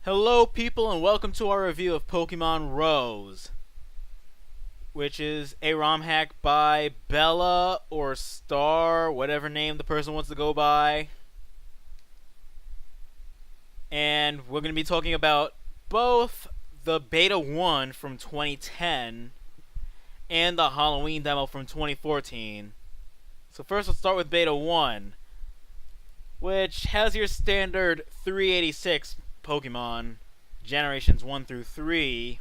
Hello people and welcome to our review of Pokemon Rose, which is a ROM hack by Bella or Star, whatever name the person wants to go by. And we're going to be talking about both the Beta 1 from 2010 and the Halloween demo from 2014. So first let's start with Beta 1, which has your standard 386 Pokemon, generations 1 through 3.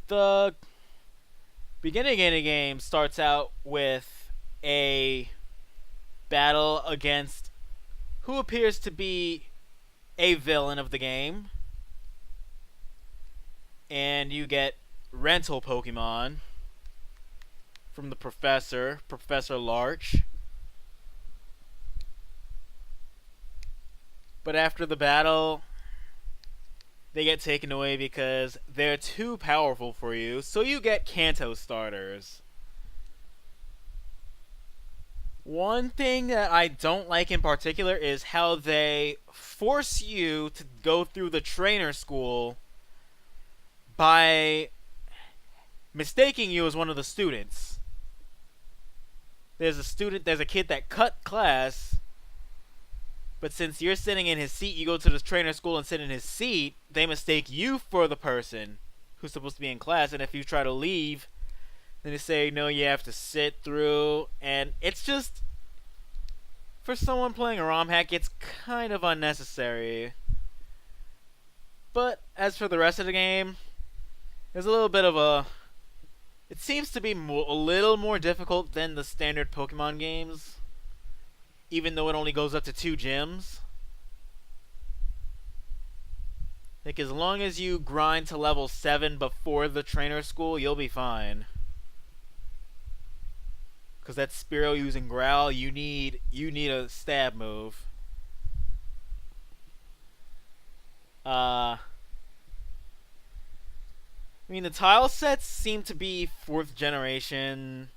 The beginning of the game starts out with a battle against who appears to be a villain of the game. And you get rental Pokemon from the Professor Larch. But after the battle, they get taken away because they're too powerful for you, so you get Kanto starters. One thing that I don't like in particular is how they force you to go through the trainer school by mistaking you as one of the students. There's a kid that cut class, but since you're sitting in his seat, you go to the trainer school and sit in his seat, they mistake you for the person who's supposed to be in class, and if you try to leave, then they say, no, you have to sit through, and it's just, for someone playing a ROM hack, it's kind of unnecessary. But as for the rest of the game, there's a little bit of a... It seems to be a little more difficult than the standard Pokemon games, even though it only goes up to 2 gyms. Like, as long as you grind to level 7 before the trainer school, you'll be fine. Because that Spearow using Growl, you need a stab move. I mean, the tile sets seem to be 4th generation,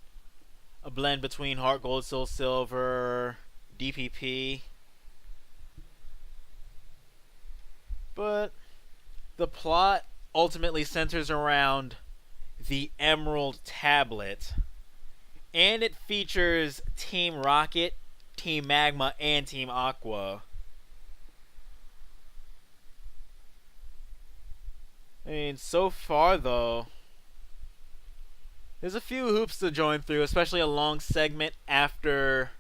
a blend between Heart Gold, Soul Silver, DPP. But the plot ultimately centers around the Emerald Tablet, and it features Team Rocket, Team Magma, and Team Aqua. I mean, so far though, there's a few hoops to join through, especially a long segment after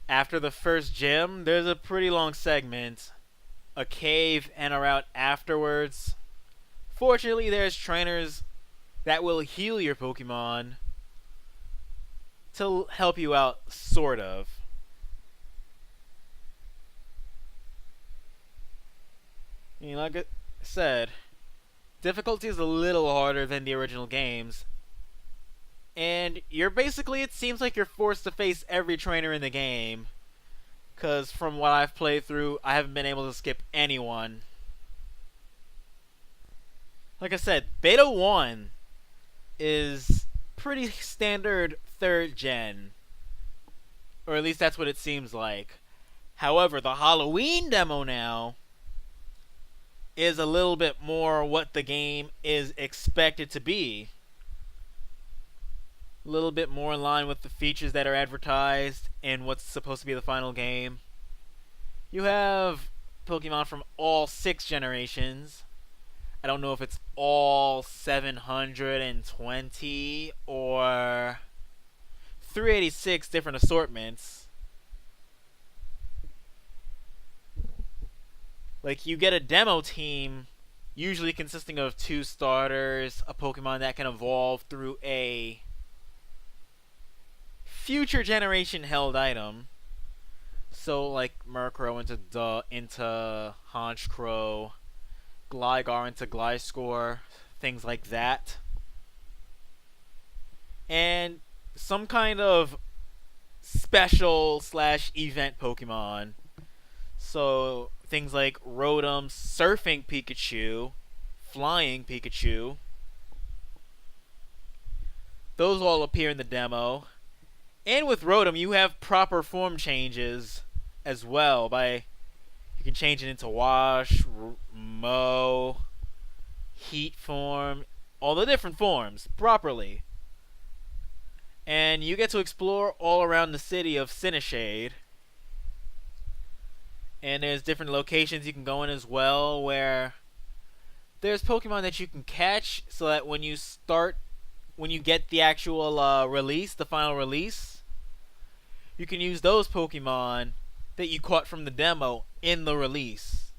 the first gym. There's a pretty long segment, a cave, and a route afterwards. Fortunately, there's trainers that will heal your Pokemon to help you out, sort of. I mean, like I said, difficulty is a little harder than the original games. And you're basically, it seems like you're forced to face every trainer in the game. Because from what I've played through, I haven't been able to skip anyone. Like I said, Beta 1 is pretty standard 3rd gen. Or at least that's what it seems like. However, the Halloween demo now is a little bit more what the game is expected to be. A little bit more in line with the features that are advertised and what's supposed to be the final game. You have Pokemon from all 6 generations. I don't know if it's all 720 or 386 different assortments. Like, you get a demo team, usually consisting of 2 starters, a Pokemon that can evolve through a future generation held item. So, like, Murkrow into Honchkrow, Gligar into Gliscor, things like that. And some kind of special / event Pokemon. So, things like Rotom, Surfing Pikachu, Flying Pikachu. Those all appear in the demo. And with Rotom, you have proper form changes as well by You can change it into wash, mow, heat form, all the different forms properly. And you get to explore all around the city of Cineshade. And there's different locations you can go in as well, where there's Pokemon that you can catch, so that when you get the actual release, the final release, you can use those Pokemon that you caught from the demo in the release.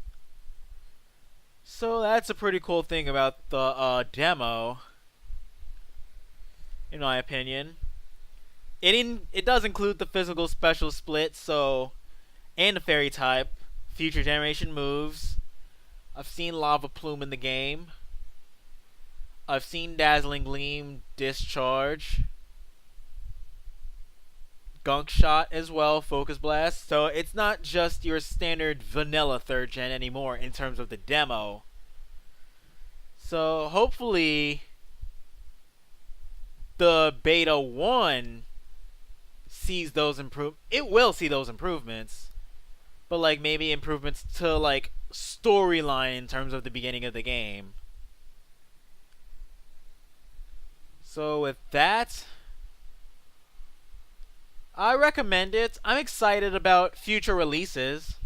So that's a pretty cool thing about the demo, in my opinion. It does include the physical special split, so, and the fairy type, future generation moves. I've seen Lava Plume in the game. I've seen Dazzling Gleam, Discharge, Gunk Shot as well, Focus Blast. So it's not just your standard vanilla 3rd gen anymore in terms of the demo. So hopefully the beta 1 sees those it will see those improvements, but like maybe improvements to like storyline in terms of the beginning of the game. So with that, I recommend it. I'm excited about future releases.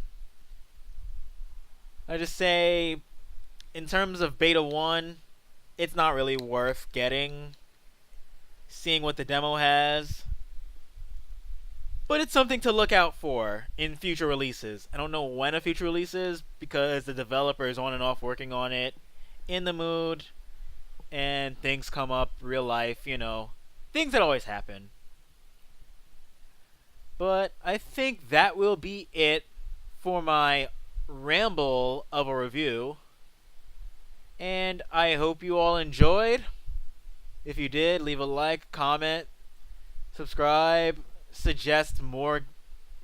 I just say, in terms of beta 1, it's not really worth getting, seeing what the demo has. But it's something to look out for in future releases. I don't know when a future release is, because the developer is on and off working on it, in the mood, and things come up, real life, things that always happen. But I think that will be it for my ramble of a review. And I hope you all enjoyed. If you did, leave a like, comment, subscribe, suggest more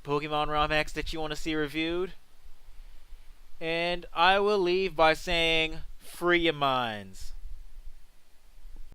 Pokemon ROM hacks that you want to see reviewed. And I will leave by saying, free your minds.